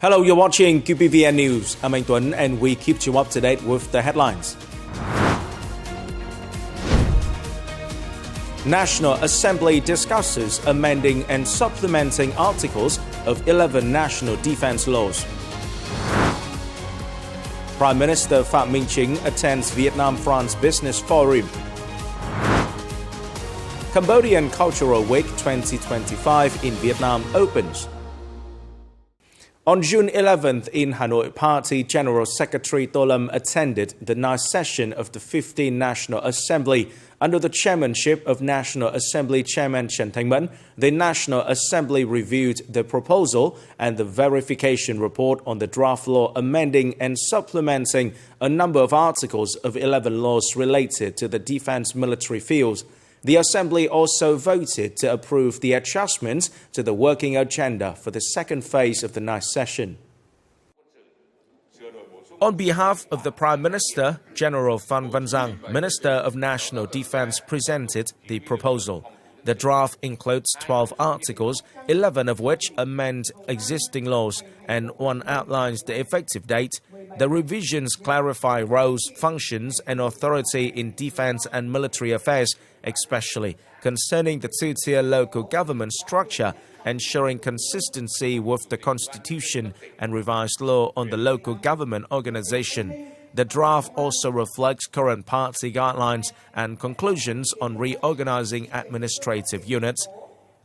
Hello, you're watching QPVN News. I'm Anh Tuấn and we keep you up to date with the headlines. National Assembly discusses amending and supplementing articles of 11 national defense laws. Prime Minister Phạm Minh Chính attends Vietnam-France Business Forum. Cambodian Cultural Week 2025 in Vietnam opens. On June 11th in Hanoi, Party General Secretary To Lâm attended the ninth session of the 15th National Assembly. Under the chairmanship of National Assembly Chairman Trần Thanh Mẫn, the National Assembly reviewed the proposal and the verification report on the draft law amending and supplementing a number of articles of 11 laws related to the defense military fields. The Assembly also voted to approve the adjustments to the working agenda for the second phase of the ninth session. On behalf of the Prime Minister, General Phan Văn Giang, Minister of National Defense, presented the proposal. The draft includes 12 articles, 11 of which amend existing laws, and one outlines the effective date. The revisions clarify roles, functions, and authority in defense and military affairs, especially concerning the two-tier local government structure, ensuring consistency with the Constitution and revised law on the local government organization. The draft also reflects current party guidelines and conclusions on reorganizing administrative units.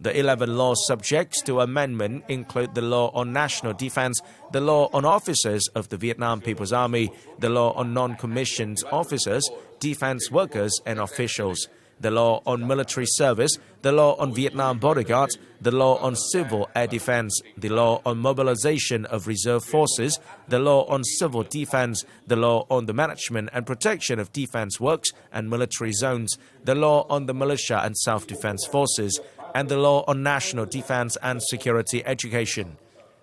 The 11 laws subject to amendment include the law on national defense, the law on officers of the Vietnam People's Army, the law on non-commissioned officers, defense workers and officials, the law on military service, the law on Vietnam bodyguard, the law on civil air defense, the law on mobilization of reserve forces, the law on civil defense, the law on the management and protection of defense works and military zones, the law on the militia and self-defense forces, and the law on national defense and security education.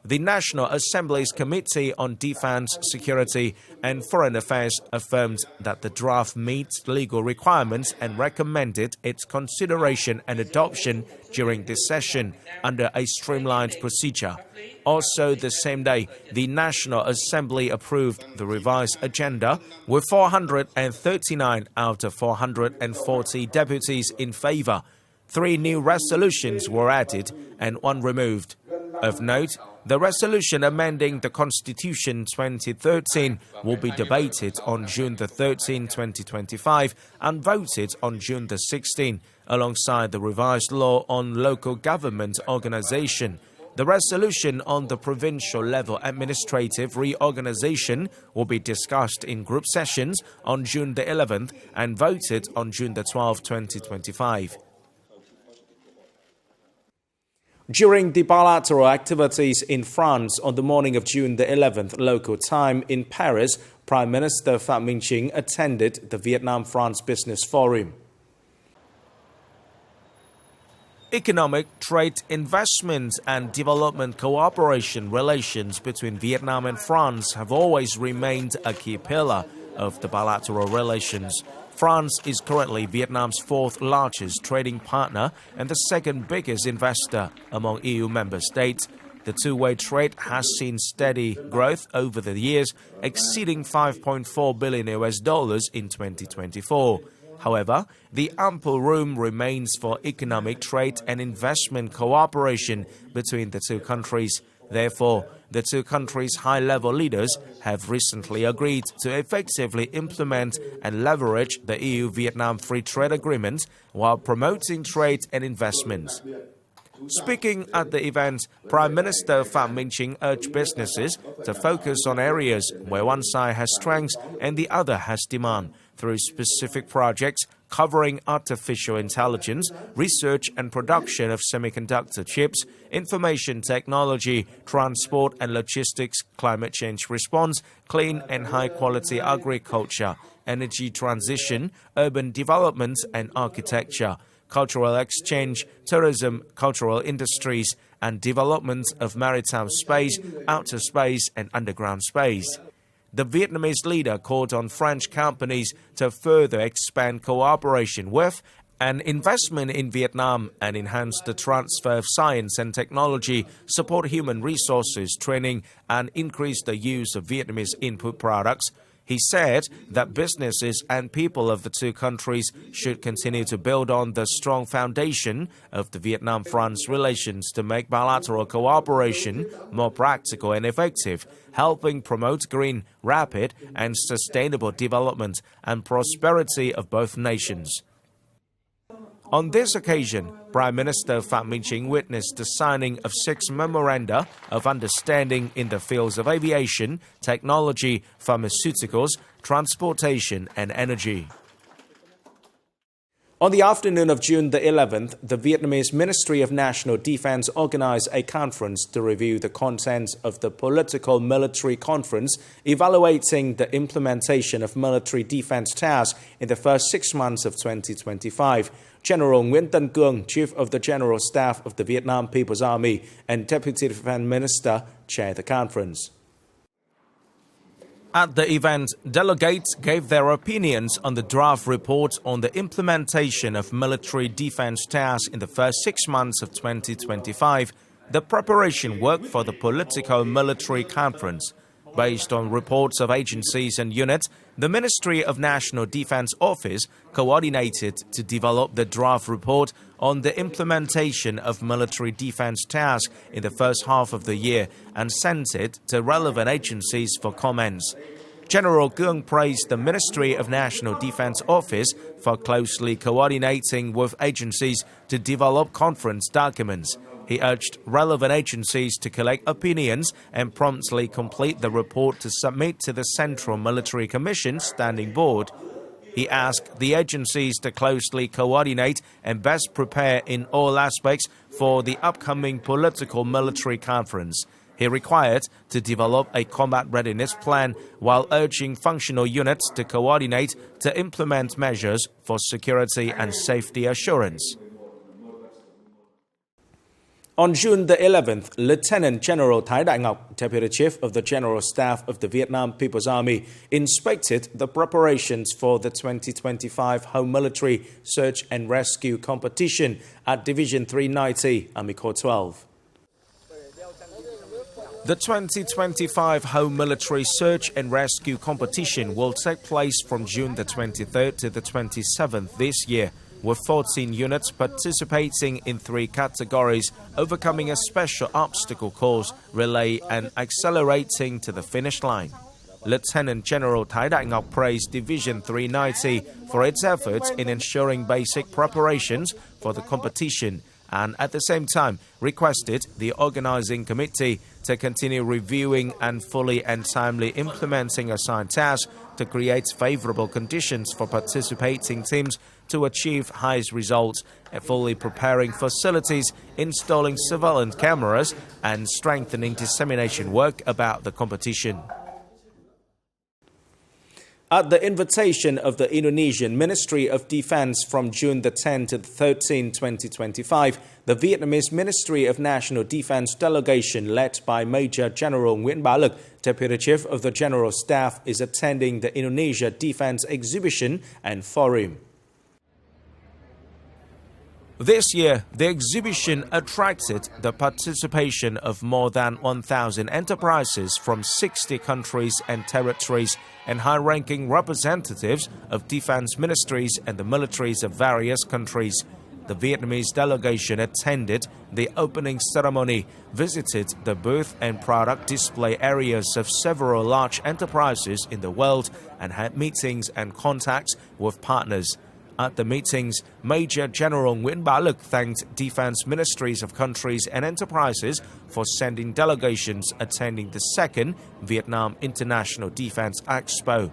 The National Assembly's Committee on Defense, Security and Foreign Affairs affirmed that the draft meets legal requirements and recommended its consideration and adoption during this session under a streamlined procedure. Also, the same day, the National Assembly approved the revised agenda with 439 out of 440 deputies in favor. 3 new resolutions were added and 1 removed. Of note, the resolution amending the Constitution 2013 will be debated on June 13, 2025 and voted on June 16, alongside the revised law on local government organization. The resolution on the provincial level administrative reorganization will be discussed in group sessions on June 11th and voted on June 12, 2025. During the bilateral activities in France on the morning of June the 11th local time in Paris, Prime Minister Phạm Minh Chính attended the Vietnam-France Business Forum. Economic, trade, investment and development cooperation relations between Vietnam and France have always remained a key pillar of the bilateral relations. France is currently Vietnam's 4th largest trading partner and the 2nd biggest investor among EU member states. The two-way trade has seen steady growth over the years, exceeding $5.4 billion in 2024. However, the ample room remains for economic trade and investment cooperation between the two countries. Therefore, the two countries' high-level leaders have recently agreed to effectively implement and leverage the EU-Vietnam Free Trade Agreement while promoting trade and investment. Speaking at the event, Prime Minister Phạm Minh Chính urged businesses to focus on areas where one side has strengths and the other has demand through specific projects covering artificial intelligence, research and production of semiconductor chips, information technology, transport and logistics, climate change response, clean and high-quality agriculture, energy transition, urban development and architecture, cultural exchange, tourism, cultural industries, and development of maritime space, outer space and underground space. The Vietnamese leader called on French companies to further expand cooperation with An investment in Vietnam and enhance the transfer of science and technology, support human resources training, and increase the use of Vietnamese input products. He said that businesses and people of the two countries should continue to build on the strong foundation of the Vietnam-France relations to make bilateral cooperation more practical and effective, helping promote green, rapid, and sustainable development and prosperity of both nations. On this occasion, Prime Minister Phạm Minh Chính witnessed the signing of 6 memoranda of understanding in the fields of aviation, technology, pharmaceuticals, transportation, and energy. On the afternoon of June the 11th, the Vietnamese Ministry of National Defense organized a conference to review the contents of the Political Military Conference, evaluating the implementation of military defense tasks in the first 6 months of 2025. General Nguyễn Tân Cương, Chief of the General Staff of the Vietnam People's Army and Deputy Defense Minister, chaired the conference. At the event, delegates gave their opinions on the draft report on the implementation of military defense tasks in the first 6 months of 2025, the preparation work for the Political Military Conference. Based on reports of agencies and units, the Ministry of National Defense Office coordinated to develop the draft report on the implementation of military defense tasks in the first half of the year and sent it to relevant agencies for comments. General Cương praised the Ministry of National Defense Office for closely coordinating with agencies to develop conference documents. He urged relevant agencies to collect opinions and promptly complete the report to submit to the Central Military Commission Standing Board. He asked the agencies to closely coordinate and best prepare in all aspects for the upcoming Political Military Conference. He required to develop a combat readiness plan while urging functional units to coordinate to implement measures for security and safety assurance. On June the 11th, Lieutenant General Thái Đại Ngọc, Deputy Chief of the General Staff of the Vietnam People's Army, inspected the preparations for the 2025 Home Military Search and Rescue Competition at Division 390, Army Corps 12. The 2025 Home Military Search and Rescue Competition will take place from June the 23rd to the 27th this year, with 14 units participating in 3 categories, overcoming a special obstacle course, relay, and accelerating to the finish line. Lieutenant General Thái Đại Ngọc praised Division 390 for its efforts in ensuring basic preparations for the competition and at the same time requested the organizing committee to continue reviewing and fully and timely implementing assigned tasks to create favorable conditions for participating teams to achieve highest results, fully preparing facilities, installing surveillance cameras, and strengthening dissemination work about the competition. At the invitation of the Indonesian Ministry of Defense from June the 10th to the 13th, 2025, the Vietnamese Ministry of National Defense delegation led by Major General Nguyễn Bá Lực, Deputy Chief of the General Staff, is attending the Indonesia Defense Exhibition and Forum. This year, the exhibition attracted the participation of more than 1,000 enterprises from 60 countries and territories and high-ranking representatives of defense ministries and the militaries of various countries. The Vietnamese delegation attended the opening ceremony, visited the booth and product display areas of several large enterprises in the world, and had meetings and contacts with partners. At the meetings, Major General Nguyễn Bá Lực thanked defense ministries of countries and enterprises for sending delegations attending the 2nd Vietnam International Defense Expo.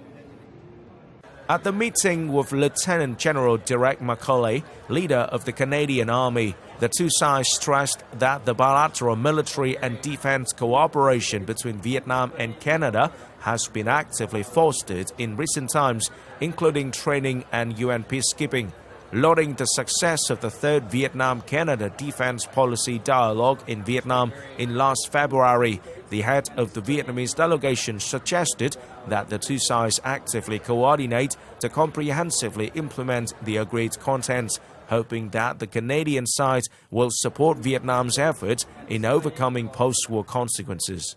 At the meeting with Lieutenant General Derek Macaulay, leader of the Canadian Army, the two sides stressed that the bilateral military and defense cooperation between Vietnam and Canada has been actively fostered in recent times, including training and UN peacekeeping. Lauding the success of the 3rd Vietnam-Canada Defense Policy Dialogue in Vietnam in last February, the head of the Vietnamese delegation suggested that the two sides actively coordinate to comprehensively implement the agreed contents, hoping that the Canadian side will support Vietnam's efforts in overcoming post-war consequences.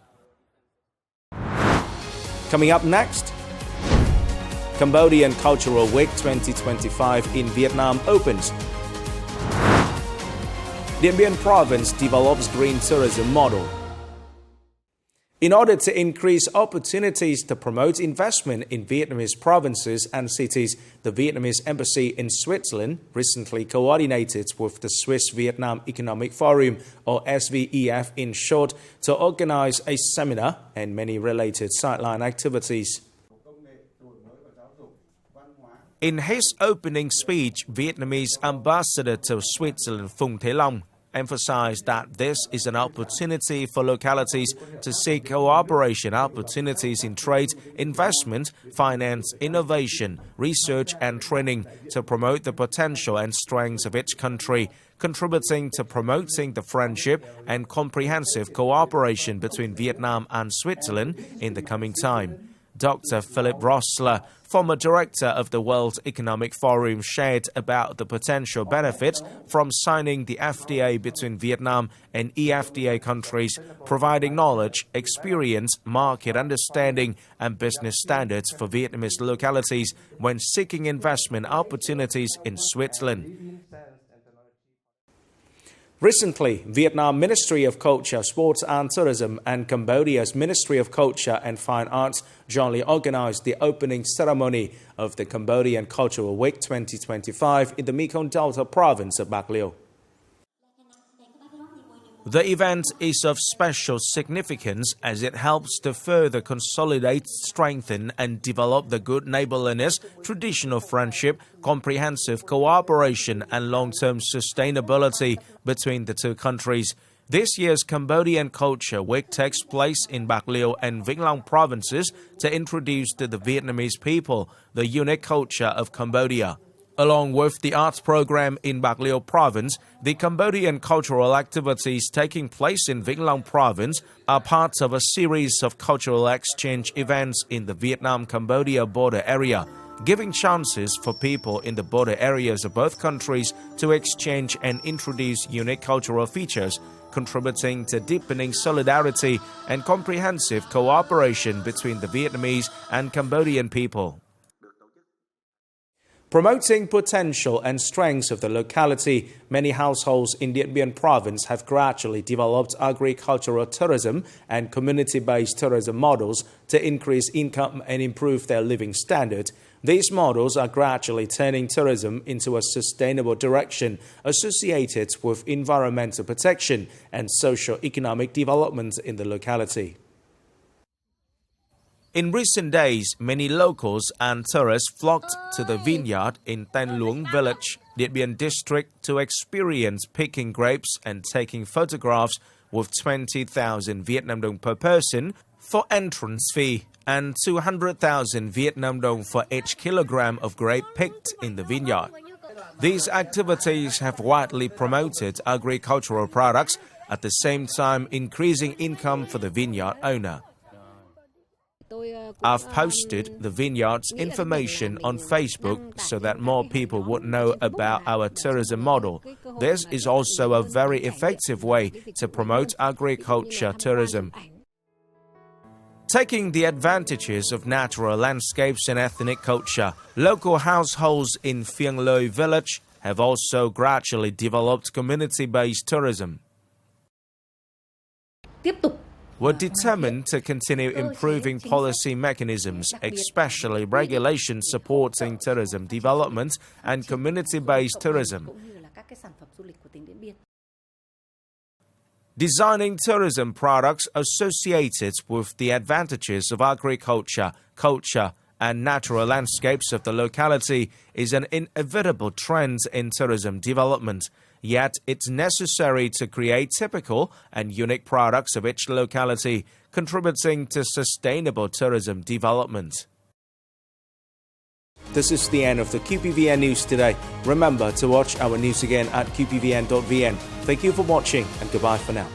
Coming up next, Cambodian Cultural Week 2025 in Vietnam opens. Dien Bien Province develops green tourism model. In order to increase opportunities to promote investment in Vietnamese provinces and cities, the Vietnamese Embassy in Switzerland recently coordinated with the Swiss-Vietnam Economic Forum, or SVEF in short, to organize a seminar and many related sideline activities. In his opening speech, Vietnamese Ambassador to Switzerland Phùng Thế Long emphasized that this is an opportunity for localities to seek cooperation opportunities in trade, investment, finance, innovation, research and training to promote the potential and strengths of each country, contributing to promoting the friendship and comprehensive cooperation between Vietnam and Switzerland in the coming time. Dr. Philip Rossler, former director of the World Economic Forum, shared about the potential benefits from signing the FTA between Vietnam and EFTA countries, providing knowledge, experience, market understanding, and business standards for Vietnamese localities when seeking investment opportunities in Switzerland. Recently, Vietnam Ministry of Culture, Sports and Tourism and Cambodia's Ministry of Culture and Fine Arts jointly organized the opening ceremony of the Cambodian Cultural Week 2025 in the Mekong Delta province of Bạc Liêu. The event is of special significance as it helps to further consolidate, strengthen and develop the good neighborliness, traditional friendship, comprehensive cooperation and long-term sustainability between the two countries. This year's Cambodian Culture Week takes place in Bạc Liêu and Vĩnh Long provinces to introduce to the Vietnamese people the unique culture of Cambodia. Along with the arts program in Bạc Liêu province, the Cambodian cultural activities taking place in Vĩnh Long province are part of a series of cultural exchange events in the Vietnam-Cambodia border area, giving chances for people in the border areas of both countries to exchange and introduce unique cultural features, contributing to deepening solidarity and comprehensive cooperation between the Vietnamese and Cambodian people. Promoting potential and strengths of the locality, many households in Dien Bien province have gradually developed agricultural tourism and community-based tourism models to increase income and improve their living standard. These models are gradually turning tourism into a sustainable direction associated with environmental protection and socio-economic development in the locality. In recent days, many locals and tourists flocked to the vineyard in Tan Luang village, Điện Biên district, to experience picking grapes and taking photographs with 20,000 Vietnam dong per person for entrance fee and 200,000 Vietnam dong for each kilogram of grape picked in the vineyard. These activities have widely promoted agricultural products, at the same time increasing income for the vineyard owner. I've posted the vineyard's information on Facebook so that more people would know about our tourism model. This is also a very effective way to promote agriculture tourism. Taking the advantages of natural landscapes and ethnic culture, local households in Phiêng Loi village have also gradually developed community-based tourism. We're determined to continue improving policy mechanisms, especially regulations supporting tourism development and community-based tourism. Designing tourism products associated with the advantages of agriculture, culture, and natural landscapes of the locality is an inevitable trend in tourism development. Yet it's necessary to create typical and unique products of each locality, contributing to sustainable tourism development. This is the end of the QPVN News today. Remember to watch our news again at qpvn.vn. Thank you for watching and goodbye for now.